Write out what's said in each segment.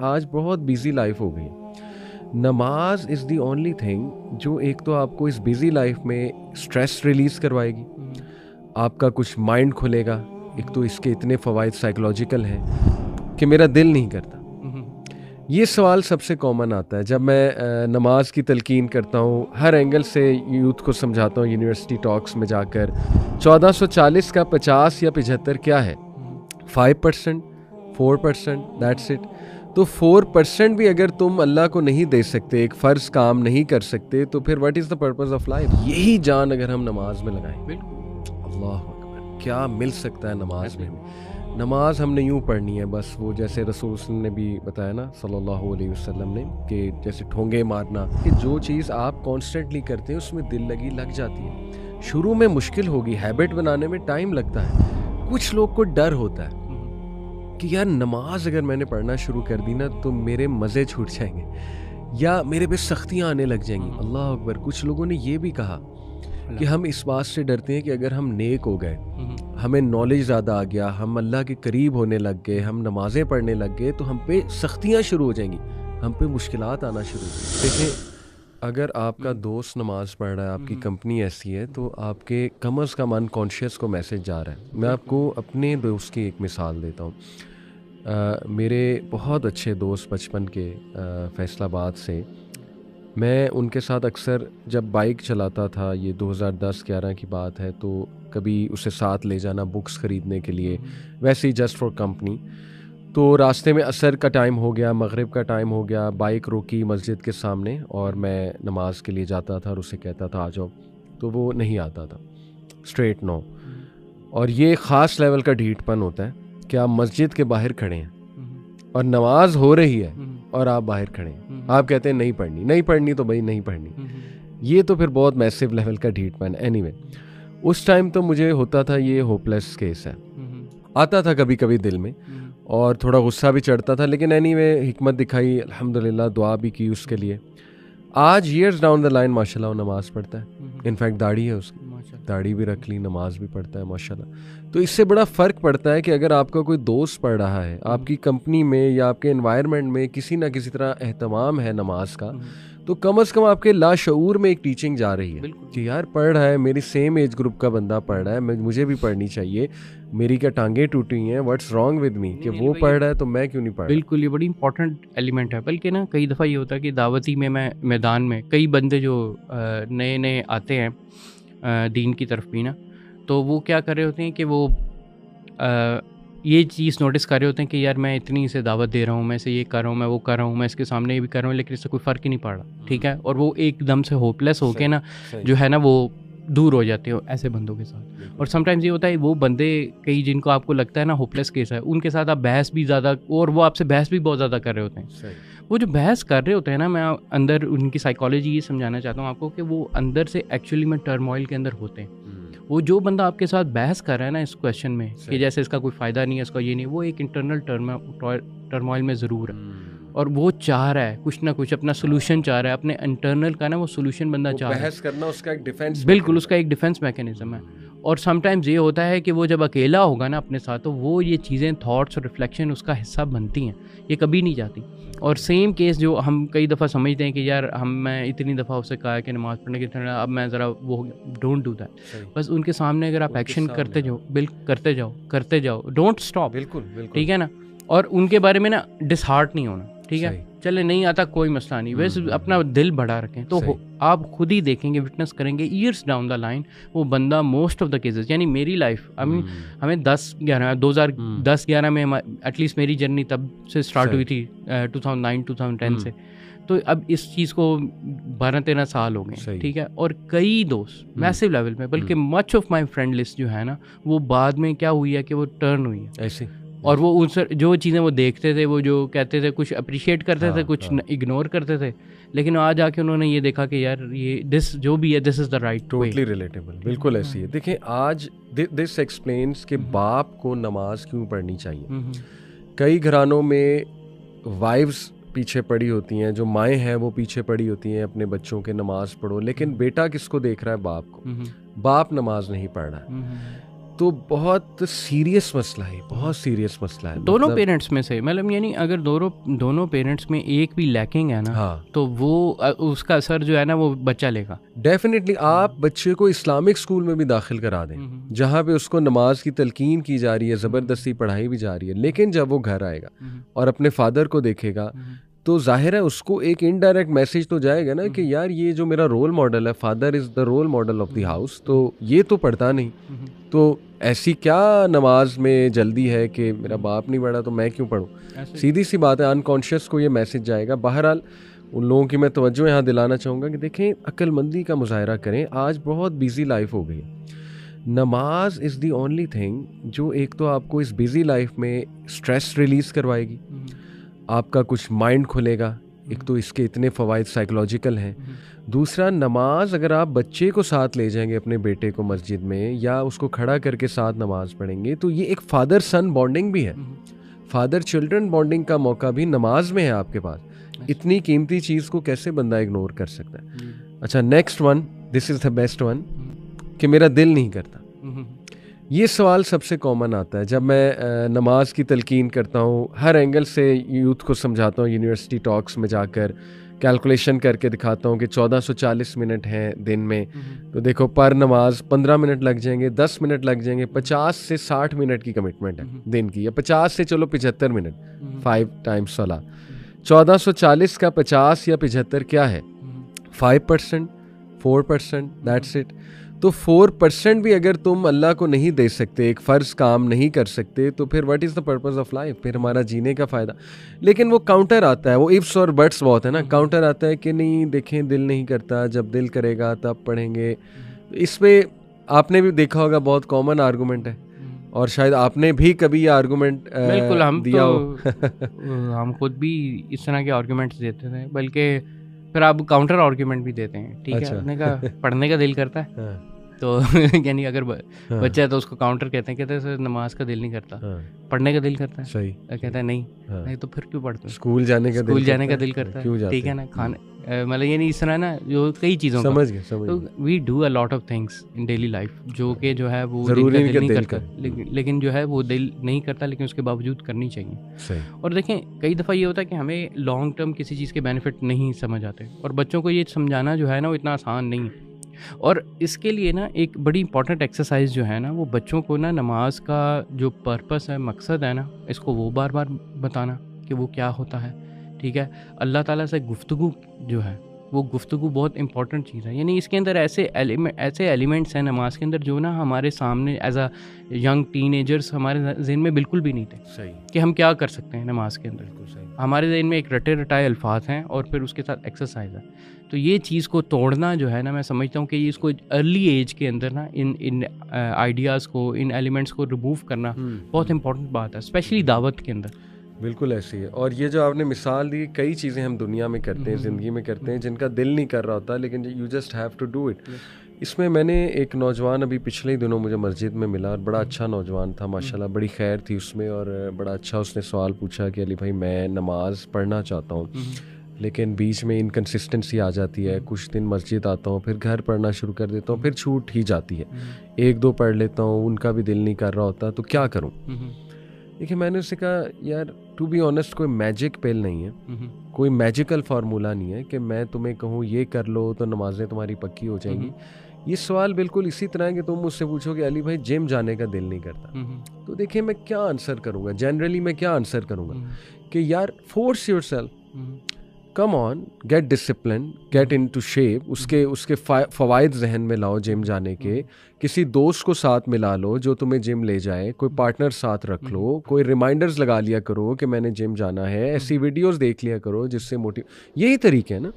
आज बहुत busy life हो गई। नमाज इज़ दी ओनली थिंग जो एक तो आपको इस बिजी लाइफ में स्ट्रेस रिलीज़ करवाएगी, आपका कुछ माइंड खुलेगा। एक तो इसके इतने फ़वाइद साइकोलॉजिकल हैं कि मेरा दिल नहीं करता। ये सवाल सबसे कॉमन आता है जब मैं नमाज की तलकीन करता हूँ, हर एंगल से यूथ को समझाता हूँ यूनिवर्सिटी टॉक्स में जाकर। 1440 का 50 या 75 क्या है? 5%, 4%, दैट्स इट। तो 4% भी अगर तुम अल्लाह को नहीं दे सकते, एक फ़र्ज़ काम नहीं कर सकते, तो फिर what is the purpose of life? यही जान अगर हम नमाज में लगाएं, अल्लाह अकबर, क्या मिल सकता है नमाज में। नमाज हमने यूँ पढ़नी है बस, वो जैसे रसूल ने भी बताया ना सल्लल्लाहु अलैहि वसल्लम ने, कि जैसे ठोंगे मारना, कि जो चीज़ आप कॉन्स्टेंटली करते हैं उसमें दिल लग जाती है। शुरू में मुश्किल होगी, हैबिट बनाने में टाइम लगता है। कुछ लोग को डर होता है कि यार नमाज अगर मैंने पढ़ना शुरू कर दी ना तो मेरे मज़े छूट जाएंगे या मेरे पे सख्तियाँ आने लग जाएंगी। अल्लाह अकबर। कुछ लोगों ने ये भी कहा कि हम इस बात से डरते हैं कि अगर हम नेक हो गए, हमें नॉलेज ज़्यादा आ गया, हम अल्लाह के करीब होने लग गए, हम नमाज़ें पढ़ने लग गए, तो हम पे सख्तियाँ शुरू हो जाएंगी, हम पे मुश्किलात आना शुरू हो जाएंगी। देखें, अगर आपका दोस्त नमाज़ पढ़ रहा है, आपकी कंपनी ऐसी है, तो आपके कम अज़ कम अनकॉन्शियस को मैसेज जा रहा है। मैं आपको अपने दोस्त की एक मिसाल देता हूँ। मेरे बहुत अच्छे दोस्त बचपन के फैसलाबाद से, मैं उनके साथ अक्सर जब बाइक चलाता था, ये 2010-11 की बात है, तो कभी उसे साथ ले जाना बुक्स ख़रीदने के लिए, वैसे ही जस्ट फॉर कंपनी। तो रास्ते में असर का टाइम हो गया, मगरिब का टाइम हो गया, बाइक रोकी मस्जिद के सामने और मैं नमाज के लिए जाता था और उसे कहता था आ जाओ, तो वो नहीं आता था, स्ट्रेट नो। और ये ख़ास लेवल का ढीठपन होता है कि आप मस्जिद के बाहर खड़े हैं और नमाज हो रही है और आप बाहर खड़े हैं, आप कहते हैं नहीं पढ़नी तो भाई नहीं पढ़नी। ये तो फिर बहुत मैसिव लेवल का ढीठपन। एनीवे, उस टाइम तो मुझे होता था ये होपलेस केस है, आता था कभी कभी दिल में और थोड़ा गुस्सा भी चढ़ता था, लेकिन एनीवे हिकमत दिखाई, अल्हम्दुलिल्लाह, दुआ भी की उसके लिए। आज ईयर्स डाउन द लाइन माशाल्लाह वो नमाज पढ़ता है, इनफैक्ट दाढ़ी है उसकी, दाढ़ी भी रख ली, नमाज भी पढ़ता है माशाल्लाह। तो इससे बड़ा फ़र्क पड़ता है कि अगर आपका कोई दोस्त पढ़ रहा है, आपकी कंपनी में या आपके एनवायरनमेंट में किसी ना किसी तरह एहतमाम है नमाज का, तो कम से कम आपके लाशऊर में एक टीचिंग जा रही है कि यार पढ़ रहा है, मेरी सेम एज ग्रुप का बंदा पढ़ रहा है, मुझे भी पढ़नी चाहिए, मेरी क्या टांगें टूटी हैं, व्हाट्स रॉन्ग विद मी, कि वो पढ़ रहा है तो मैं क्यों नहीं पढ़ रहा। बिल्कुल, ये बड़ी इंपॉर्टेंट एलिमेंट है। बल्कि ना कई दफ़ा ये होता है कि दावती में मैदान में कई बंदे जो नए नए आते हैं दीन की तरफ भी ना, तो वो क्या कर रहे होते हैं कि वो ये चीज़ नोटिस कर रहे होते हैं कि यार मैं इतनी इसे दावत दे रहा हूँ, मैं इसे ये कर रहा हूँ, मैं वो कर रहा हूँ, मैं इसके सामने ये भी कर रहा हूँ, लेकिन इससे कोई फ़र्क ही नहीं पड़ रहा, ठीक है। और वो एकदम से होपलेस होके ना जो है ना वो दूर हो जाते हो ऐसे बंदों के साथ। और समटाइम्स ये होता है वो बंदे कई जिनको आपको लगता है ना होपलेस केस है, उनके साथ आप बहस भी ज़्यादा, और वो आपसे बहस भी बहुत ज़्यादा कर रहे होते हैं। वो जो बहस कर रहे होते हैं ना, मैं अंदर उनकी साइकोलॉजी ये समझाना चाहता हूँ आपको कि वो अंदर से एक्चुअली में टर्मोइल के अंदर होते हैं। वो जो बंदा आपके साथ बहस कर रहा है ना इस क्वेश्चन में कि जैसे इसका कोई फ़ायदा नहीं है, इसका ये नहीं, वो एक इंटरनल टर्मोइल में ज़रूर है और वो चाह रहा है कुछ ना कुछ अपना सोल्यूशन चाह रहा है, अपने इंटरनल का ना वो सोल्यूशन बंदा चाह रहा है। बहस करना उसका एक डिफेंस, बिल्कुल उसका एक डिफेंस मैकेनिज्म है। और समटाइम्स ये होता है कि वो जब अकेला होगा ना अपने साथ, तो वो ये चीज़ें थॉट्स और रिफ्लेक्शन उसका हिस्सा बनती हैं, ये कभी नहीं जाती। और सेम केस जो हम कई दफ़ा समझते हैं कि यार मैं इतनी दफ़ा उससे कहा कि नमाज़ पढ़ने की तरह, अब मैं ज़रा वो डोंट डू दैट। बस उनके सामने अगर आप एक्शन करते जाओ, करते जाओ, डोंट स्टॉप। बिल्कुल, ठीक है ना। और उनके बारे में ना डिसहार्ट नहीं होना, ठीक है, चले नहीं आता कोई मसला नहीं, वैसे अपना दिल बढ़ा रखें तो आप खुद ही देखेंगे, विटनेस करेंगे ईयर्स डाउन द लाइन वो बंदा मोस्ट ऑफ द केसेस, यानी मेरी लाइफ हमें 2010-11 में एटलीस्ट मेरी जर्नी तब से स्टार्ट हुई थी 2009-2010 से, तो अब इस चीज़ को 12-13 साल हो गए, ठीक है। और कई दोस्त मैसिव लेवल में, बल्कि much of my friend list जो है ना, वो बाद में क्या हुई है कि वो टर्न हुई है ऐसे। और वो उनसे जो चीज़ें वो देखते थे, वो जो कहते थे, कुछ अप्रिशिएट करते थे, कुछ इग्नोर करते थे, लेकिन आज आके उन्होंने ये देखा कि यार ये दिस जो भी है, this is the right, totally relatable, बिल्कुल ऐसी है। देखें, आज दिस एक्सप्लेन्स कि बाप को नमाज क्यों पढ़नी चाहिए। कई घरानों में वाइफ्स पीछे पड़ी होती हैं, जो माएँ हैं वो पीछे पड़ी होती हैं अपने बच्चों के नमाज पढ़ो, लेकिन बेटा किसको देख रहा है? बाप को। बाप नमाज नहीं पढ़ रहा है। तो तो बहुत सीरियस मसला है, बहुत सीरियस मसला है। दोनों पेरेंट्स में से, मतलब यानी अगर दोनों पेरेंट्स में एक भी लैकिंग है ना, हाँ, तो वो उसका असर जो है ना वो बच्चा लेगा। डेफिनेटली। आप बच्चे को इस्लामिक स्कूल में भी दाखिल करा दें, जहाँ पे उसको नमाज की तलकीन की जा रही है, ज़बरदस्ती पढ़ाई भी जा रही है, लेकिन जब वो घर आएगा और अपने फादर को देखेगा तो जाहिर है उसको एक इनडायरेक्ट मैसेज तो जाएगा ना कि यार ये जो मेरा रोल मॉडल है, father is the role model of the house, तो ये तो पढ़ता नहीं, तो ऐसी क्या नमाज में जल्दी है कि मेरा बाप नहीं पढ़ा तो मैं क्यों पढ़ूं। सीधी सी बात है, अनकॉन्शियस को ये मैसेज जाएगा। बहरहाल उन लोगों की मैं तवज्जो यहाँ दिलाना चाहूँगा कि देखें, अक्लमंदी का मुजाहरा करें। आज बहुत बिजी लाइफ हो गई है। नमाज इज़ दी ओनली थिंग जो एक तो आपको इस बिजी लाइफ में स्ट्रेस रिलीज़ करवाएगी, आपका कुछ माइंड खुलेगा। एक तो इसके इतने फ़वाइद साइकोलॉजिकल हैं। दूसरा, नमाज अगर आप बच्चे को साथ ले जाएंगे, अपने बेटे को मस्जिद में, या उसको खड़ा करके साथ नमाज पढ़ेंगे, तो ये एक फादर सन बॉन्डिंग भी है, फादर चिल्ड्रन बॉन्डिंग का मौका भी नमाज में है आपके पास। इतनी कीमती चीज़ को कैसे बंदा इग्नोर कर सकता है। अच्छा, next one, this is the best one, कि मेरा दिल नहीं करता। ये सवाल सबसे कॉमन आता है जब मैं नमाज की तलकीन करता हूँ। हर एंगल से यूथ को समझाता हूँ, यूनिवर्सिटी टॉक्स में जाकर कैलकुलेशन करके दिखाता हूँ कि 1440 मिनट हैं दिन में, तो देखो पर नमाज 15 मिनट लग जाएंगे, 10 मिनट लग जाएंगे, 50 से 60 मिनट की कमिटमेंट है दिन की, या 50 से चलो 75 मिनट, 5 टाइम्स सलाह। 1440 का 50 या 75 क्या है? 5%, 4%, दैट्स इट। तो 4% भी अगर तुम अल्लाह को नहीं दे सकते, एक फ़र्ज़ काम नहीं कर सकते, तो फिर what is the purpose of life? फिर हमारा जीने का फ़ायदा। लेकिन वो काउंटर आता है, वो इफ्स और बट्स बहुत है ना, काउंटर आता है कि नहीं देखें दिल नहीं करता, जब दिल करेगा तब पढ़ेंगे। इस पर आपने भी देखा होगा, बहुत कॉमन आर्गूमेंट है, और शायद आपने भी कभी ये आर्गूमेंट बिल्कुल हम दिया तो हम खुद भी इस तरह के आर्गूमेंट्स देते थे, बल्कि फिर आप काउंटर आर्गूमेंट भी देते हैं। ठीक है, आपने कहा पढ़ने का दिल करता है, तो यानी अगर बच्चा है तो उसको काउंटर कहते हैं सर नमाज का दिल नहीं करता, पढ़ने का दिल करता है। सही कहता है नहीं तो फिर क्यों पढ़ते हो? स्कूल जाने का दिल करता है, ठीक है ना, खाने मतलब ये नहीं, इस तरह ना जो कई चीज़ों समझ गए। तो we do a lot of things in daily life जो कि जो है वो दिल नहीं करता, लेकिन जो है वो दिल नहीं करता, लेकिन उसके बावजूद करनी चाहिए। और देखें, कई दफ़ा ये होता है कि हमें लॉन्ग टर्म किसी चीज़ के बेनिफिट नहीं समझ आते, और बच्चों को ये समझाना जो है ना वो इतना आसान नहीं है। और इसके लिए ना एक बड़ी इंपॉर्टेंट एक्सरसाइज जो है ना, वो बच्चों को ना नमाज का जो पर्पस है, मकसद है ना, इसको वो बार बार बताना कि वो क्या होता है। ठीक है, अल्लाह ताला से गुफ्तगू जो है, वो गुफ्तगू बहुत इंपॉर्टेंट चीज़ है। यानी इसके अंदर ऐसे एलिमेंट्स हैं नमाज के अंदर जो ना हमारे सामने एज अ यंग टीनेजर्स हमारे जहन में बिल्कुल भी नहीं थे। सही कि हम क्या कर सकते हैं नमाज के अंदर। बिल्कुल सही। हमारे जहन में एक रटे रटाए अल्फाज हैं और फिर उसके साथ एक्सरसाइज है। तो ये चीज़ को तोड़ना जो है ना, मैं समझता हूँ कि ये इसको अर्ली एज के अंदर ना इन आइडियाज़ को, इन एलिमेंट्स को रिमूव करना बहुत इंपॉर्टेंट बात है, स्पेशली दावत के अंदर। बिल्कुल ऐसी है। और ये जो आपने मिसाल दी, कई चीज़ें हम दुनिया में करते हैं, ज़िंदगी में करते हैं, जिनका दिल नहीं कर रहा होता, लेकिन you just have to do it. इसमें मैंने एक नौजवान अभी पिछले ही दिनों मुझे मस्जिद में मिला, और बड़ा अच्छा नौजवान था माशाल्लाह, बड़ी खैर थी उसमें, और बड़ा अच्छा उसने सवाल पूछा कि अली भाई मैं नमाज़ पढ़ना चाहता हूँ, लेकिन बीच में इनकन्सिस्टेंसी आ जाती है, कुछ दिन मस्जिद आता हूँ, फिर घर पढ़ना शुरू कर देता हूँ, फिर छूट ही जाती है, एक दो पढ़ लेता हूँ, उनका भी दिल नहीं कर रहा होता, तो क्या करूँ? देखिए, मैंने उससे कहा यार टू बी ऑनेस्ट, कोई मैजिक पिल नहीं है, कोई मैजिकल फार्मूला नहीं है कि मैं तुम्हें कहूँ ये कर लो तो नमाजें तुम्हारी पक्की हो जाएंगी। ये सवाल बिल्कुल इसी तरह है कि तुम मुझसे पूछो कि अली भाई जिम जाने का दिल नहीं करता, तो देखिए मैं क्या आंसर करूँगा, जनरली मैं क्या आंसर करूँगा कि यार force yourself, come on, get discipline, get into shape. उसके फ़वाइद जहन में लाओ जिम जाने के, किसी दोस्त को साथ मिला लो जो तुम्हें जिम ले जाए, कोई पार्टनर साथ रख लो, कोई रिमाइंडर्स लगा लिया करो कि मैंने जिम जाना है, ऐसी वीडियोस देख लिया करो जिससे यही तरीके है ना,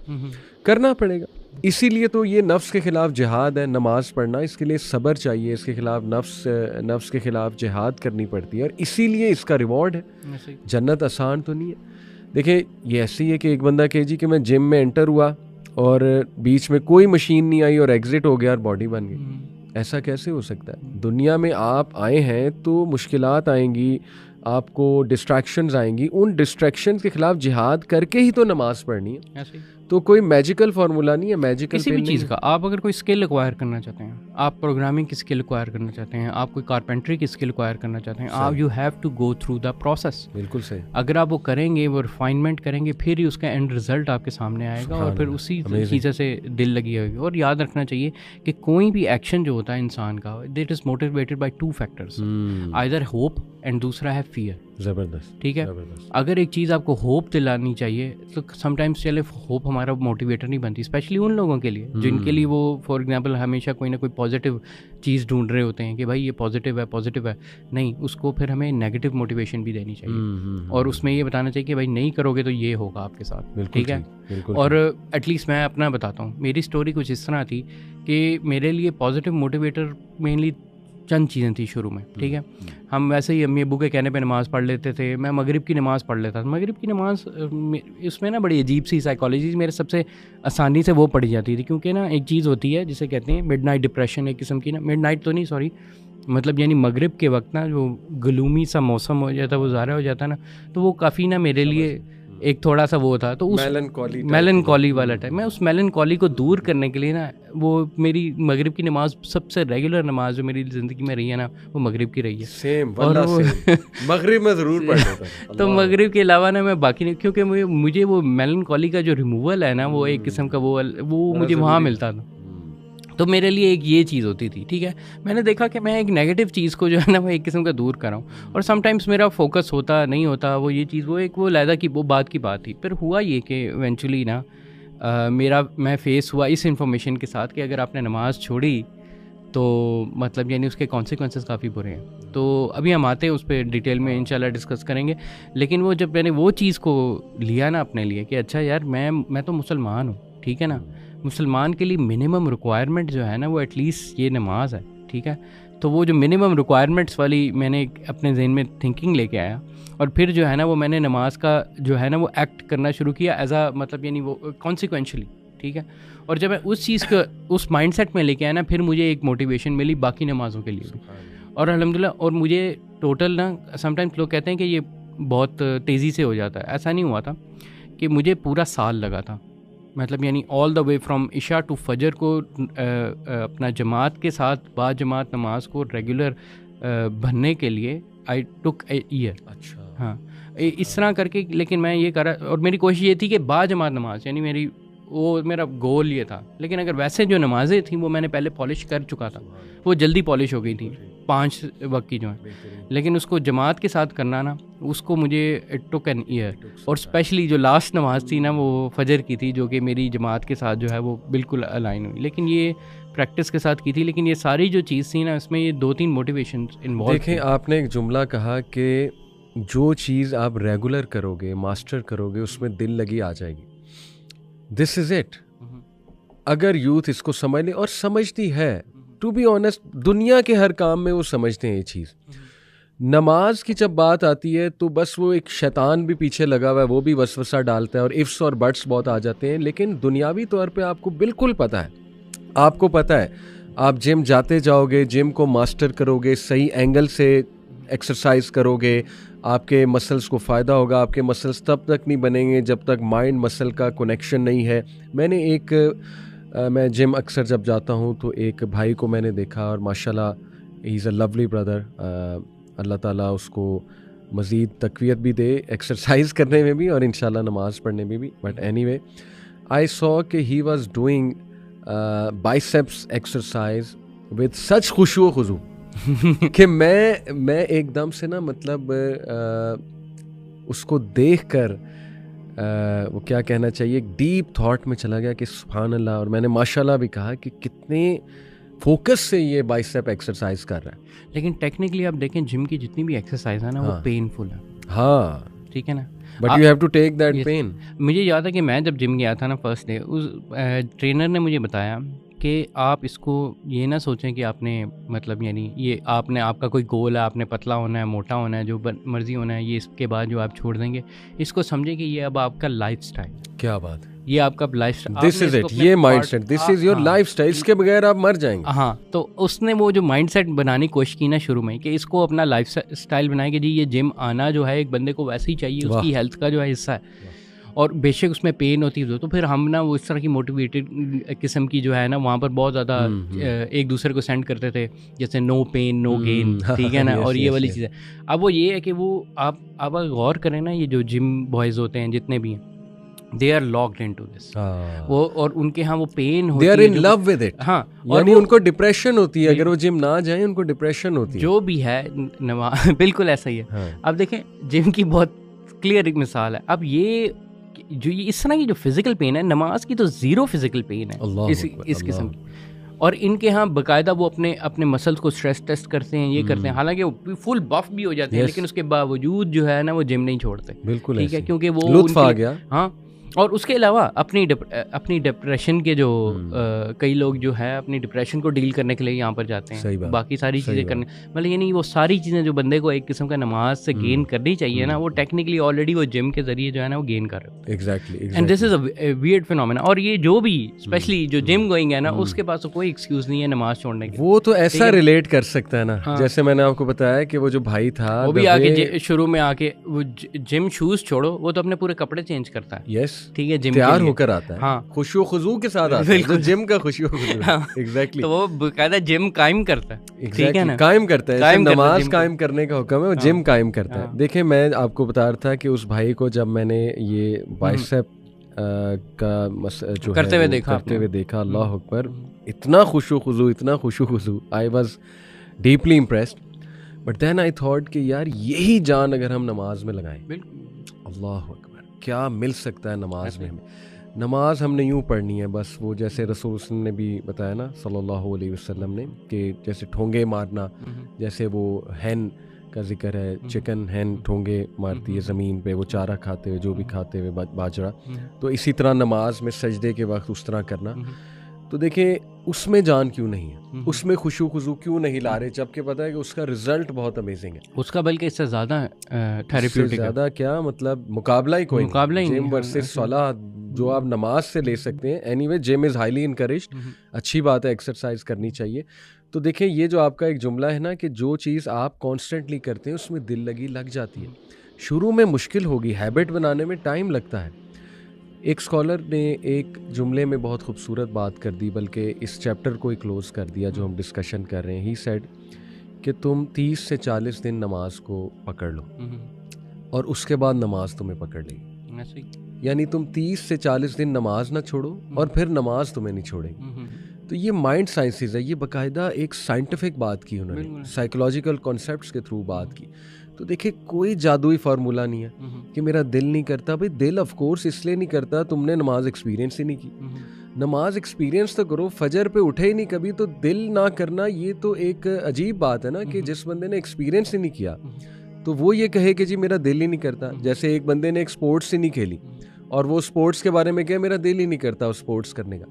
करना पड़ेगा। इसीलिए तो ये नफ्स के ख़िलाफ़ जिहाद है, नमाज़ पढ़ना, इसके लिए सब्र चाहिए, इसके ख़िलाफ़ नफ्स के ख़िलाफ़ जिहाद करनी पड़ती है, और इसीलिए इसका रिवॉर्ड है। जन्नत आसान तो नहीं है। देखिए, ये ऐसी है कि एक बंदा कहे जी कि मैं जिम में एंटर हुआ और बीच में कोई मशीन नहीं आई और एग्जिट हो गया और बॉडी बन गई, ऐसा कैसे हो सकता है? दुनिया में आप आए हैं तो मुश्किलात आएंगी, आपको डिस्ट्रैक्शंस आएंगी, उन डिस्ट्रैक्शंस के खिलाफ जिहाद करके ही तो नमाज पढ़नी है। तो कोई मैजिकल फार्मूला नहीं है, मैजिकल किसी भी चीज़ का। आप अगर कोई स्किल एक्वायर करना चाहते हैं, आप प्रोग्रामिंग की स्किल एक्वायर करना चाहते हैं, आप कोई कारपेंट्री की स्किल एक्वायर करना चाहते हैं, आप you have to go through the process. बिल्कुल सही। अगर आप वो करेंगे, वो रिफाइनमेंट करेंगे, फिर ही उसका एंड रिजल्ट आपके सामने आएगा और फिर उसी चीज़ें से दिल लगी होगी। और याद रखना चाहिए कि कोई भी एक्शन जो होता है इंसान का, that is motivated by 2 factors, either hope and दूसरा है फियर। ज़बरदस्त। ठीक है, अगर एक चीज़ आपको होप दिलानी चाहिए तो समटाइम्स चले होप हमारा मोटिवेटर नहीं बनती, स्पेशली उन लोगों के लिए जिनके लिए वो फॉर एग्जांपल हमेशा कोई ना कोई पॉजिटिव चीज़ ढूंढ रहे होते हैं कि भाई ये पॉजिटिव है। नहीं, उसको फिर हमें नेगेटिव मोटिवेशन भी देनी चाहिए और उसमें ये बताना चाहिए कि भाई नहीं करोगे तो ये होगा आपके साथ। ठीक है, और एटलीस्ट मैं अपना बताता हूँ, मेरी स्टोरी कुछ इस तरह थी कि मेरे लिए पॉजिटिव मोटिवेटर मेनली चंद चीज़ें थी शुरू में। ठीक है, हम वैसे ही अम्मी अब्बू के कहने पे नमाज़ पढ़ लेते थे। मैं मगरिब की नमाज़ पढ़ लेता था। मगरिब की नमाज़ इसमें ना बड़ी अजीब सी साइकोलॉजी मेरे सबसे आसानी से वो पढ़ी जाती थी, क्योंकि ना एक चीज़ होती है जिसे कहते हैं मिडनाइट डिप्रेशन, एक किस्म की ना, मिडनाइट तो नहीं सॉरी, मतलब यानी मगरिब के वक्त ना जो ग्लूमी सा मौसम हो जाता, वो ज़ाहिर हो जाता ना, तो वो काफ़ी ना मेरे लिए एक थोड़ा सा वो था, तो उस मेलनकॉली वाला टाइम, मैं उस मेलनकॉली को दूर करने के लिए ना, वो मेरी मगरिब की नमाज़ सबसे रेगुलर नमाज जो मेरी ज़िंदगी में रही है ना, वो मगरिब की रही है। सेम, और वो मगरिब में ज़रूर पढ़ लेता तो मगरिब के अलावा ना मैं बाकी नहीं, क्योंकि मुझे वो मेलनकॉली का जो रिमूवल है ना, वो एक किस्म का वो मुझे वहाँ मिलता था। तो मेरे लिए एक ये चीज़ होती थी। ठीक है, मैंने देखा कि मैं एक नेगेटिव चीज़ को जो है ना वो एक किस्म का दूर कर रहा हूँ, और समटाइम्स मेरा फोकस होता नहीं होता वो ये चीज़, वो लहदा की वो बात की बात थी। फिर हुआ ये कि इवेंचुअली ना मैं फेस हुआ इस इन्फॉर्मेशन के साथ कि अगर आपने नमाज़ छोड़ी तो मतलब यानी उसके कॉन्सिक्वेंसेस काफ़ी बुरे हैं। तो अभी हम आते हैं उस पर डिटेल में इंशाल्लाह डिस्कस करेंगे। लेकिन वो जब मैंने वो चीज़ को लिया ना अपने लिए कि अच्छा यार मैं तो मुसलमान हूँ, ठीक है ना, मुसलमान के लिए मिनिमम रिक्वायरमेंट जो है ना वो एटलीस्ट ये नमाज है। ठीक है, तो वो जो मिनिमम रिक्वायरमेंट्स वाली मैंने अपने जहन में थिंकिंग लेके आया, और फिर जो है ना वो मैंने नमाज का जो है ना वो एक्ट करना शुरू किया एज आ मतलब यानी वो कॉन्सिक्वेंशली। ठीक है, और जब मैं उस चीज़ को उस माइंडसेट में लेके आया ना, फिर मुझे एक मोटिवेशन मिली बाकी नमाज़ों के लिए भी, और अल्हम्दुलिल्लाह। और मुझे टोटल ना समटाइम्स लोग कहते हैं कि ये बहुत तेज़ी से हो जाता है, ऐसा नहीं हुआ था कि मुझे पूरा साल लगा था, मतलब यानी ऑल द वे फ्रॉम इशा टू फजर को अपना जमात के साथ बाद जमात नमाज को रेगुलर बनने के लिए आई टुक ए ईयर। अच्छा, हाँ, इस तरह करके। लेकिन मैं ये करा, और मेरी कोशिश ये थी कि बाद जमात नमाज यानी मेरा गोल ये था। लेकिन अगर वैसे जो नमाज़ें थी वो मैंने पहले पॉलिश कर चुका था, वो जल्दी पॉलिश हो गई थी 5 वक्त की जो है। लेकिन उसको जमात के साथ करना ना, उसको मुझे इट टुक एन ईयर। और स्पेशली जो लास्ट नमाज थी ना वो फजर की थी, जो कि मेरी जमात के साथ जो है वो बिल्कुल अलाइन हुई। लेकिन ये प्रैक्टिस के साथ की थी। लेकिन ये सारी जो चीज़ थी ना, इसमें ये 2-3 मोटिवेशन इन्वॉल्व। देखें, आपने एक जुमला कहा कि जो चीज़ आप रेगुलर करोगे, मास्टर करोगे, उसमें दिल लगी आ जाएगी। This is it. अगर यूथ इसको समझ ले, और समझती है, टू बी ऑनेस्ट, दुनिया के हर काम में वो समझते हैं ये चीज़। नमाज की जब बात आती है तो बस वो एक शैतान भी पीछे लगा हुआ है, वो भी वसवसा डालता है और इफ्स और बट्स बहुत आ जाते हैं। लेकिन दुनियावी तौर पे आपको बिल्कुल पता है, आप जिम जाते जाओगे, जिम को मास्टर करोगे, सही एंगल से एक्सरसाइज करोगे, आपके मसल्स को फ़ायदा होगा। आपके मसल्स तब तक नहीं बनेंगे जब तक माइंड मसल का कनेक्शन नहीं है। मैं जिम अक्सर जब जाता हूँ तो एक भाई को मैंने देखा, और माशाल्लाह he is a lovely brother. Allah ताला उसको मज़ीद तक़वियत भी दे एक्सरसाइज करने में भी और इंशाल्लाह नमाज़ पढ़ने में भी। बट एनीवे, आई सॉ कि he was doing biceps exercise with such खुशू खुजू कि मैं एकदम से ना मतलब उसको देखकर वो क्या कहना चाहिए, एक डीप थॉट में चला गया कि सुभान अल्लाह। और मैंने माशाल्लाह भी कहा कि कितने फोकस से ये बाइसेप एक्सरसाइज कर रहा है। लेकिन टेक्निकली आप देखें, जिम की जितनी भी एक्सरसाइज है ना, वो पेनफुल है। हाँ, ठीक है ना, but you have to take that pain. मुझे याद है कि मैं जब जिम गया था ना फर्स्ट डे, उस ट्रेनर ने मुझे बताया कि आप इसको ये ना सोचें कि आपने मतलब यानी ये आपका कोई गोल है, आपने पतला होना है, मोटा होना है, जो मर्जी होना है, ये इसके बाद जो आप छोड़ देंगे, इसको समझें कि ये अब आपका लाइफस्टाइल। क्या बात है, ये आपका लाइफस्टाइल, दिस इज इट, ये mindset, this is your lifestyle. इसके बगैर आप मर जाएंगे। हाँ, तो उसने वो जो माइंडसेट बनाने की कोशिश की ना शुरू में, कि इसको अपना लाइफस्टाइल बनाए कि जी ये जिम आना जो है एक बंदे को वैसे ही चाहिए, उसकी हेल्थ का जो है हिस्सा है। और बेशक उसमें पेन होती है तो फिर हम ना वो इस तरह की मोटिवेटेड किस्म की जो है ना वहाँ पर बहुत ज़्यादा एक दूसरे को सेंड करते थे, जैसे नो पेन नो गेन, ठीक है ना। और ये वाली चीज़ें अब वो ये है कि वो आप अगर गौर करें ना, ये जो जिम बॉयज़ होते हैं जितने भी हैं, they are locked into this. वो और उनके यहाँ वो पेन होती है, they are in love with it. हाँ, यानी उनको डिप्रेशन होती है, अगर वो जिम ना जाए उनको डिप्रेशन होती है, जो भी है बिल्कुल ऐसा ही है। हाँ। अब देखें जिम की बहुत क्लियर एक मिसाल है। अब ये जो ये इस तरह की जो फिजिकल पेन है, नमाज की तो जीरो फिजिकल पेन है इस किस्म की। और इनके यहाँ बाकायदा वो अपने अपने मसल्स को स्ट्रेस टेस्ट करते हैं, ये करते हैं, हालांकि वो फुल बफ भी हो जाते हैं, लेकिन उसके बावजूद जो है ना वो जिम नहीं छोड़ते। बिल्कुल ठीक है, क्योंकि वो लुत्फ आ गया। हाँ, और उसके अलावा अपनी डिप्रेशन के जो कई लोग जो है अपनी डिप्रेशन को डील करने के लिए यहाँ पर जाते हैं, बाकी सारी चीज़ें करने, मतलब यानी वो सारी चीज़ें जो बंदे को एक किस्म का नमाज से गेन करनी चाहिए ना, वो टेक्निकली ऑलरेडी वो जिम के जरिए जो है ना वो गेन कर रहे हैं। Exactly. And this is a weird phenomena. और ये जो भी स्पेशली जो जिम गोइंग है ना, उसके पास तो कोई एक्सक्यूज नहीं है नमाज छोड़ने के। वो तो ऐसा रिलेट कर सकता है ना, जैसे मैंने आपको बताया कि वो जो भाई था वो भी आके शुरू में आके वो जिम शूज छोड़ो, वो तो अपने पूरे कपड़े चेंज करता है। यस, ठीक है, जिम तैयार होकर आता है, हाँ, खुशू खुजू के साथ आता है, जो जिम का खुशू खुजू है। एग्जैक्टली, तो वो बकायदा जिम कायम करता है। ठीक है ना, कायम करता है, नमाज कायम करने का हुक्म है, वो जिम कायम करता है। देखिए मैं आपको बता रहा था कि उस भाई को जब मैंने ये बाइसेप का जो करते हुए देखा, अल्लाह अकबर, इतना खुशू खुजू, I was deeply impressed. But then I thought कि यार यही जान अगर हम नमाज में लगाएं, अल्लाह अकबर, क्या मिल सकता है नमाज में हमें। नमाज हमने यूँ पढ़नी है बस, वो जैसे रसूल ने भी बताया ना सल्लल्लाहु अलैहि वसल्लम ने, कि जैसे ठोंगे मारना, जैसे वो हैन का जिक्र है, चिकन हैन ठोंगे मारती है ज़मीन पे, वो चारा खाते हुए, जो भी खाते हुए बाजरा, तो इसी तरह नमाज में सजदे के वक्त उस तरह करना। तो देखिए उसमें जान क्यों नहीं है, उसमें खुशू खुजू क्यों नहीं ला रहे, जबकि पता है कि उसका रिजल्ट बहुत अमेजिंग है, उसका बल्कि इससे ज़्यादा थेरेप्यूटिक, ज़्यादा क्या मतलब मुकाबला ही कोई नहीं। जिम वर्सेस सलाह जो आप नमाज से ले सकते हैं। Anyway gym is highly encouraged, अच्छी बात है, एक्सरसाइज करनी चाहिए। तो देखें ये जो आपका एक जुमला है ना कि जो चीज़ आप कॉन्स्टेंटली करते हैं उसमें दिल लग जाती है। शुरू में मुश्किल होगी, हैबिट बनाने में टाइम लगता है। एक स्कॉलर ने एक जुमले में बहुत खूबसूरत बात कर दी, बल्कि इस चैप्टर को ही क्लोज़ कर दिया जो हम डिस्कशन कर रहे हैं। ही सेड कि तुम 30 से 40 दिन नमाज को पकड़ लो और उसके बाद नमाज तुम्हें पकड़ लेगी। यानी तुम 30 से 40 दिन नमाज ना छोड़ो और फिर नमाज तुम्हें नहीं छोड़ेगी। तो ये माइंड साइंसेस है, ये बाकायदा एक साइंटिफिक बात की उन्होंने, साइकोलॉजिकल कॉन्सेप्ट्स के थ्रू बात की। तो देखिए कोई जादुई फार्मूला नहीं है कि मेरा दिल नहीं करता। भाई दिल ऑफ कोर्स इसलिए नहीं करता, तुमने नमाज एक्सपीरियंस ही नहीं की। नमाज एक्सपीरियंस तो करो, फजर पे उठे ही नहीं कभी, तो दिल ना करना ये तो एक अजीब बात है ना, कि जिस बंदे ने एक्सपीरियंस ही नहीं किया तो वो ये कहे कि जी मेरा दिल ही नहीं करता। जैसे एक बंदे ने एक स्पोर्ट्स ही नहीं खेली और वो स्पोर्ट्स के बारे में कहे मेरा दिल ही नहीं करता स्पोर्ट्स करने का।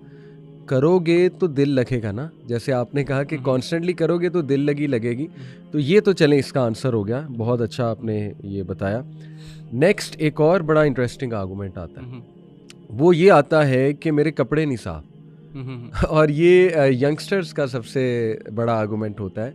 करोगे तो दिल लगेगा ना, जैसे आपने कहा कि कॉन्स्टेंटली करोगे तो दिल लगेगी। तो ये तो चलें इसका आंसर हो गया, बहुत अच्छा आपने ये बताया। नेक्स्ट एक और बड़ा इंटरेस्टिंग आर्गूमेंट आता है, वो ये आता है कि मेरे कपड़े नहीं साफ। और ये यंगस्टर्स का सबसे बड़ा आर्गूमेंट होता है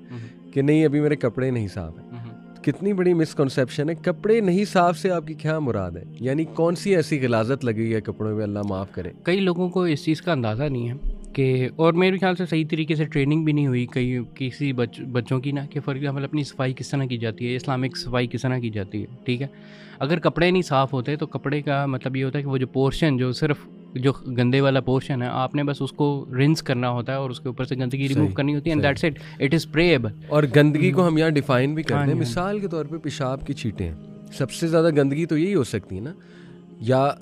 कि नहीं अभी मेरे कपड़े नहीं साफ है। कितनी बड़ी मिसकॉन्सेप्शन है। कपड़े नहीं साफ से आपकी क्या मुराद है, यानी कौन सी ऐसी गिलाजत लगी है कपड़ों में, अल्लाह माफ़ करे। कई लोगों को इस चीज़ का अंदाज़ा नहीं है कि, और मेरे ख्याल से सही तरीके से ट्रेनिंग भी नहीं हुई किसी बच्चों की ना, कि फॉर एग्जाम्पल अपनी सफाई किस तरह की जाती है, इस्लामिक सफाई किस तरह की जाती है। ठीक है, अगर कपड़े नहीं साफ़ होते तो कपड़े का मतलब ये होता है कि वो जो पोर्शन, जो सिर्फ जो गंदे वाला पोर्शन है, आपने बस उसको रिंस करना होता है और उसके ऊपर से गंदगी रिमूव करनी होती है, एंड दैट्स इट इज़ प्रेएबल। और गंदगी को हम यहाँ डिफाइन भी करते हैं, मिसाल के तौर पे पेशाब की छींटें हैं, सबसे ज़्यादा गंदगी तो यही हो सकती है ना। या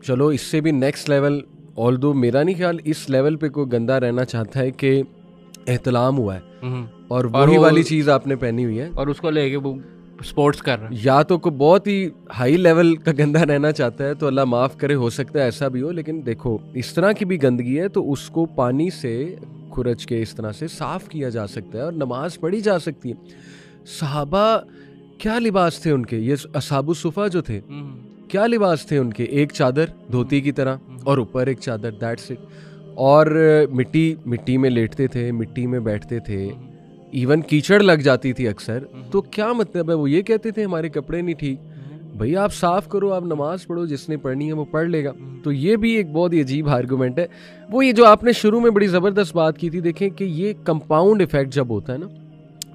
चलो इससे भी नेक्स्ट लेवल, ऑल्दो मेरा नहीं ख्याल इस लेवल पे कोई गंदा रहना चाहता है कि एहतलाम हुआ है और वही वाली चीज़ आपने पहनी हुई है और उसको लेके वो स्पोर्ट्स कर रहा है, या तो कोई बहुत ही हाई लेवल का गंदा रहना चाहता है, तो अल्लाह माफ़ करे, हो सकता है ऐसा भी हो। लेकिन देखो इस तरह की भी गंदगी है तो उसको पानी से खुरच के इस तरह से साफ़ किया जा सकता है और नमाज पढ़ी जा सकती है। सहाबा क्या लिबास थे उनके, ये असहाबु सुफ़ा जो थे क्या लिबास थे उनके, एक चादर धोती की तरह और ऊपर एक चादर, दैट्स इट। और मिट्टी में लेटते थे, मिट्टी में बैठते थे, इवन कीचड़ लग जाती थी अक्सर, तो क्या मतलब है, वो ये कहते थे हमारे कपड़े नहीं ठीक। भैया आप साफ करो, आप नमाज पढ़ो, जिसने पढ़नी है वो पढ़ लेगा। तो ये भी एक बहुत ही अजीब आर्गूमेंट है। वो ये जो आपने शुरू में बड़ी ज़बरदस्त बात की थी, देखें कि ये कंपाउंड इफेक्ट जब होता है ना,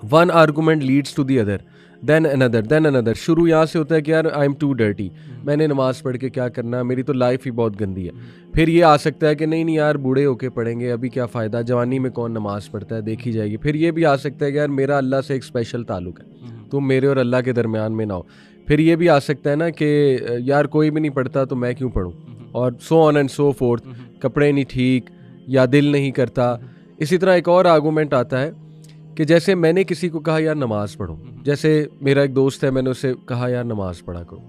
one argument leads to the other, then another. शुरू यहाँ से होता है कि यार आई एम टू डर्टी, मैंने नमाज पढ़ के क्या करना, मेरी तो लाइफ ही बहुत गंदी है। फिर ये आ सकता है कि नहीं यार बूढ़े होके पढ़ेंगे, अभी क्या फ़ायदा, जवानी में कौन नमाज पढ़ता है, देखी जाएगी। फिर ये भी आ सकता है कि यार मेरा अल्लाह से एक स्पेशल ताल्लुक है, तुम मेरे और अल्लाह के दरमियान में ना हो। फिर ये भी आ सकता है ना कि यार कोई भी नहीं पढ़ता तो मैं क्यों पढ़ूं, और so on and so fourth, कपड़े नहीं ठीक या दिल नहीं करता। इसी तरह एक और आर्गूमेंट आता है कि जैसे मैंने किसी को कहा यार नमाज पढ़ो, जैसे मेरा एक दोस्त है, मैंने उसे कहा यार नमाज पढ़ा करो।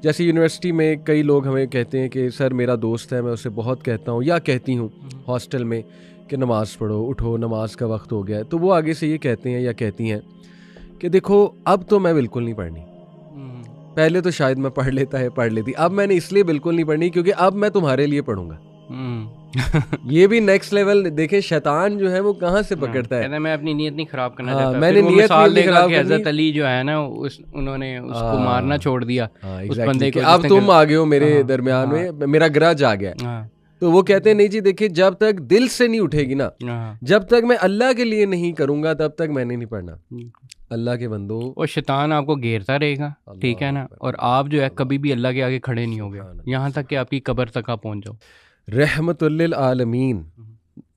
जैसे यूनिवर्सिटी में कई लोग हमें कहते हैं कि सर मेरा दोस्त है, मैं उसे बहुत कहता हूँ या कहती हूँ हॉस्टल में कि नमाज पढ़ो, उठो, नमाज का वक्त हो गया है। तो वो आगे से ये कहते हैं या कहती हैं कि देखो अब तो मैं बिल्कुल नहीं पढ़नी, पहले तो शायद मैं पढ़ लेती, अब मैंने इसलिए बिल्कुल नहीं पढ़नी क्योंकि अब मैं तुम्हारे लिए पढ़ूंगा। ये भी नेक्स्ट लेवल। देखें शैतान जो है वो कहाँ से पकड़ता है। कहता मैं अपनी नीयत नहीं खराब करना चाहता। मैंने नीयत नहीं खराब करनी। हज़रत अली जो है ना उन्होंने उसको मारना छोड़ दिया, उस बंदे को। अब तुम आ गए हो मेरे दरमियान में, मेरा ग्रज आ गया। तो वो कहते हैं नहीं जी, देखिए जब तक दिल से नहीं उठेगी ना, जब तक मैं अल्लाह के लिए नहीं करूंगा तब तक मैंने नहीं पढ़ना। अल्लाह के बंदो, और शैतान आपको घेरता रहेगा, ठीक है ना, और आप जो है कभी भी अल्लाह के आगे खड़े नहीं होगे, यहाँ तक कि आपकी कब्र तक आप पहुँच जाओ। रहमतुल्लिल आलमीन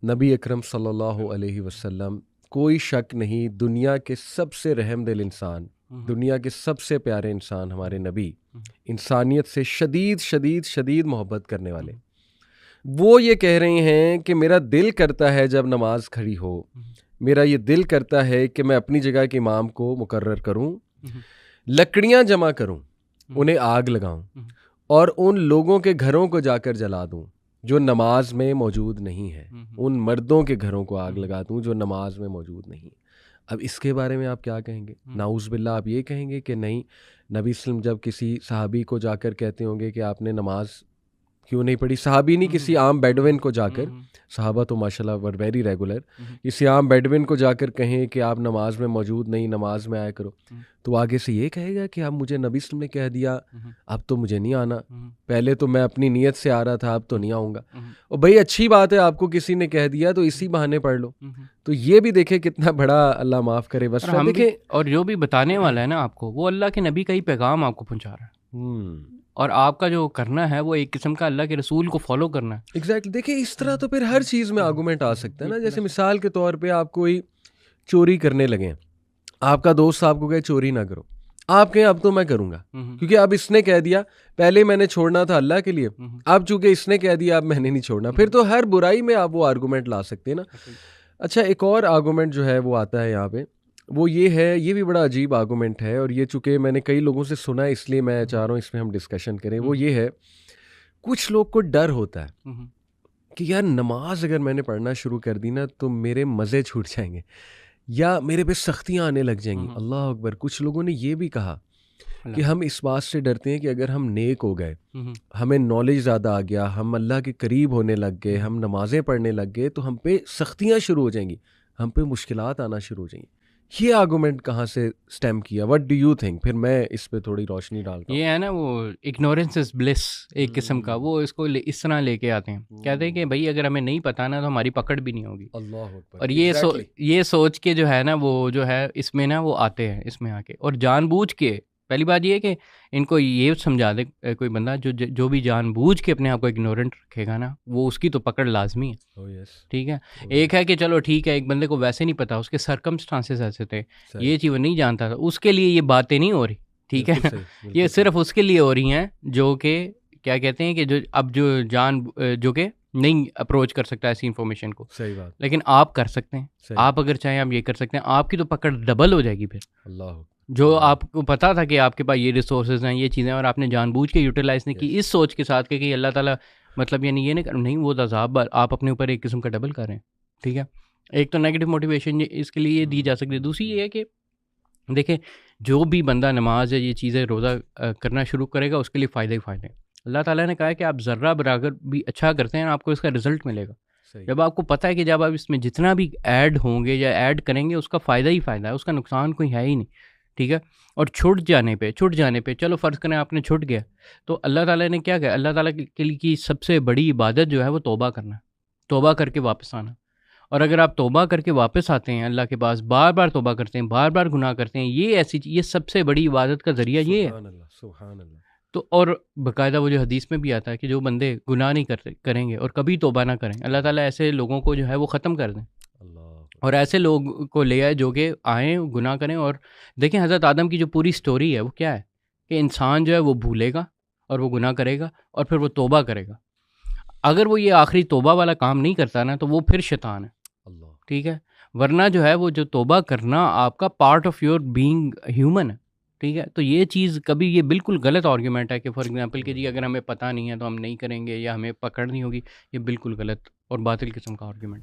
नबी अकरम सल्लल्लाहु अलैहि वसल्लम, कोई शक नहीं, दुनिया के सबसे रहमदिल इंसान, दुनिया के सबसे प्यारे इंसान हमारे नबी, इंसानियत से शदीद शदीद शदीद मोहब्बत करने वाले। वो ये कह रहे हैं कि मेरा दिल करता है जब नमाज खड़ी हो, मेरा ये दिल करता है कि मैं अपनी जगह के इमाम को मुकर्रर करूं, लकड़ियां जमा करूं, उन्हें आग लगाऊं और उन लोगों के घरों को जाकर जला दूं जो नमाज में मौजूद नहीं है, उन मर्दों के घरों को आग लगा दूं जो नमाज में मौजूद नहीं है। अब इसके बारे में आप क्या कहेंगे? नाउज़ बिल्लाह आप ये कहेंगे कि नहीं, नबी सल्लम जब किसी सहाबी को जाकर कहते होंगे कि आपने नमाज क्यों नहीं पढ़ी, सहाबी नहीं किसी आम बेडविन को जाकर, सहाबा तो माशाल्लाह वर वेरी रेगुलर, किसी आम बेडविन को जाकर कहें कि आप नमाज में मौजूद नहीं, नमाज में आया करो, तो आगे से ये कहेगा कि आप मुझे नबी सल्लम ने कह दिया, अब तो मुझे नहीं आना, पहले तो मैं अपनी नीयत से आ रहा था, अब तो नहीं आऊँगा। और भाई अच्छी बात है, आपको किसी ने कह दिया तो इसी बहाने पढ़ लो। तो ये भी देखे कितना बड़ा, अल्लाह माफ़ करे बस हम देखें। और जो भी बताने वाला है ना आपको, वो अल्लाह के नबी का ही पैगाम आपको पहुँचा रहा है, और आपका जो करना है वो एक किस्म का अल्लाह के रसूल को फॉलो करना है। एग्जैक्टली। देखिए इस तरह तो फिर हर चीज़ में आर्गूमेंट आ सकता है ना। जैसे मिसाल के तौर पे आप कोई चोरी करने लगे, आपका दोस्त आपको कहे चोरी ना करो, आप कहें अब तो मैं करूँगा क्योंकि अब इसने कह दिया, पहले मैंने छोड़ना था अल्लाह के लिए, अब चूंकि इसने कह दिया अब मैंने नहीं छोड़ना। फिर तो हर बुराई में आप वो आर्गूमेंट ला सकते हैं ना। अच्छा, एक और आर्गूमेंट जो है वो आता है यहाँ पे, वो ये है, ये भी बड़ा अजीब आर्गूमेंट है और ये चूँकि मैंने कई लोगों से सुना है इसलिए मैं चाह रहा हूँ इसमें हम डिस्कशन करें। वो ये है, कुछ लोग को डर होता है कि यार नमाज अगर मैंने पढ़ना शुरू कर दी ना तो मेरे मज़े छूट जाएंगे या मेरे पे सख्तियाँ आने लग जाएंगी। अल्लाह अकबर। कुछ लोगों ने ये भी कहा कि हम इस बात से डरते हैं कि अगर हम नेक हो गए, हमें नॉलेज ज़्यादा आ गया, हम अल्लाह के करीब होने लग गए, हम नमाज़ें पढ़ने लग गए, तो हम पे सख्तियाँ शुरू हो जाएंगी, हम पे मुश्किलात आना शुरू हो जाएंगी। ये आर्गूमेंट कहाँ से स्टेम किया? What do you think? फिर मैं इस पे थोड़ी रोशनी डालता हूँ। ये है ना वो इग्नोरेंस इज ब्लिस एक किस्म का, वो इसको इस तरह लेके आते हैं, कहते हैं कि भाई अगर हमें नहीं पता ना तो हमारी पकड़ भी नहीं होगी। अल्लाह अकबर। और ये सोच के जो है ना वो जो है इसमें ना वो आते हैं इसमें आके, और जानबूझ के, पहली बात ये है कि इनको ये समझा दे कोई बंदा जो भी जानबूझ के अपने आप को इग्नोरेंट रखेगा ना, वो उसकी तो पकड़ लाजमी है। ठीक है। एक है कि चलो ठीक है, एक बंदे को वैसे नहीं पता, उसके सर्कमस्टांसेस ऐसे थे, ये चीज़ नहीं जानता था, उसके लिए ये बातें नहीं हो रही, ठीक है ना, ये सिर्फ उसके लिए हो रही हैं जो कि क्या कहते हैं कि जो अब जो कि नहीं अप्रोच कर सकता ऐसी इन्फॉर्मेशन को। सही बात। लेकिन आप कर सकते हैं, आप अगर चाहें आप ये कर सकते हैं, आपकी तो पकड़ डबल हो जाएगी फिर। अल्लाह। जो आपको पता था कि आपके पास ये रिसोर्सेज हैं, ये चीज़ें, और आपने जानबूझ के यूटिलाइज नहीं की इस सोच के साथ कि अल्लाह ताला मतलब यानी ये नहीं, वो अज़ाब आप अपने ऊपर एक किस्म का डबल कर रहे हैं। ठीक है। एक तो नेगेटिव मोटिवेशन इसके लिए ये दी जा सकती है। दूसरी ये है कि देखें, जो भी बंदा नमाज या ये चीज़ें रोज़ा करना शुरू करेगा उसके लिए फ़ायदे ही फ़ायदे हैं। अल्लाह ताला ने कहा है कि आप ज़र्रा बराबर भी अच्छा करते हैं आपको इसका रिजल्ट मिलेगा। जब आपको पता है कि जब आप इसमें जितना भी ऐड होंगे या ऐड करेंगे उसका फ़ायदा ही फ़ायदा है, उसका नुकसान कोई है ही नहीं। ठीक है। और छूट जाने पे चलो फ़र्ज़ करें आपने छूट गया, तो अल्लाह ताला ने क्या कहा, अल्लाह ताला के लिए की सबसे बड़ी इबादत जो है वो तौबा करना है, तौबा करके वापस आना। और अगर आप तौबा करके वापस आते हैं अल्लाह के पास, बार-बार तौबा करते हैं, बार-बार गुनाह करते हैं, ये सबसे बड़ी इबादत का ज़रिया ये है। सुभान अल्लाह, सुभान अल्लाह। तो और बाकायदा वो जो हदीस में भी आता है कि जो बंदे गुनाह नहीं करेंगे और कभी तौबा ना करें, अल्लाह ताला ऐसे लोगों को जो है वो ख़त्म कर दें। अल्लाह और ऐसे लोग को ले आए जो कि आएँ, गुनाह करें। और देखें हज़रत आदम की जो पूरी स्टोरी है वो क्या है कि इंसान जो है वो भूलेगा और वो गुनाह करेगा और फिर वो तौबा करेगा। अगर वो ये आखिरी तौबा वाला काम नहीं करता ना, तो वो फिर शैतान है, अल्लाह। ठीक है? वरना जो है वो जो तौबा करना आपका part of your being human है, ठीक है? तो ये चीज़ कभी, ये बिल्कुल गलत आर्गुमेंट है कि फॉर एग्ज़ाम्पल कि जी अगर हमें पता नहीं है तो हम नहीं करेंगे या हमें पकड़ नहीं होगी, ये बिल्कुल गलत और बातिल किस्म का आर्गुमेंट है।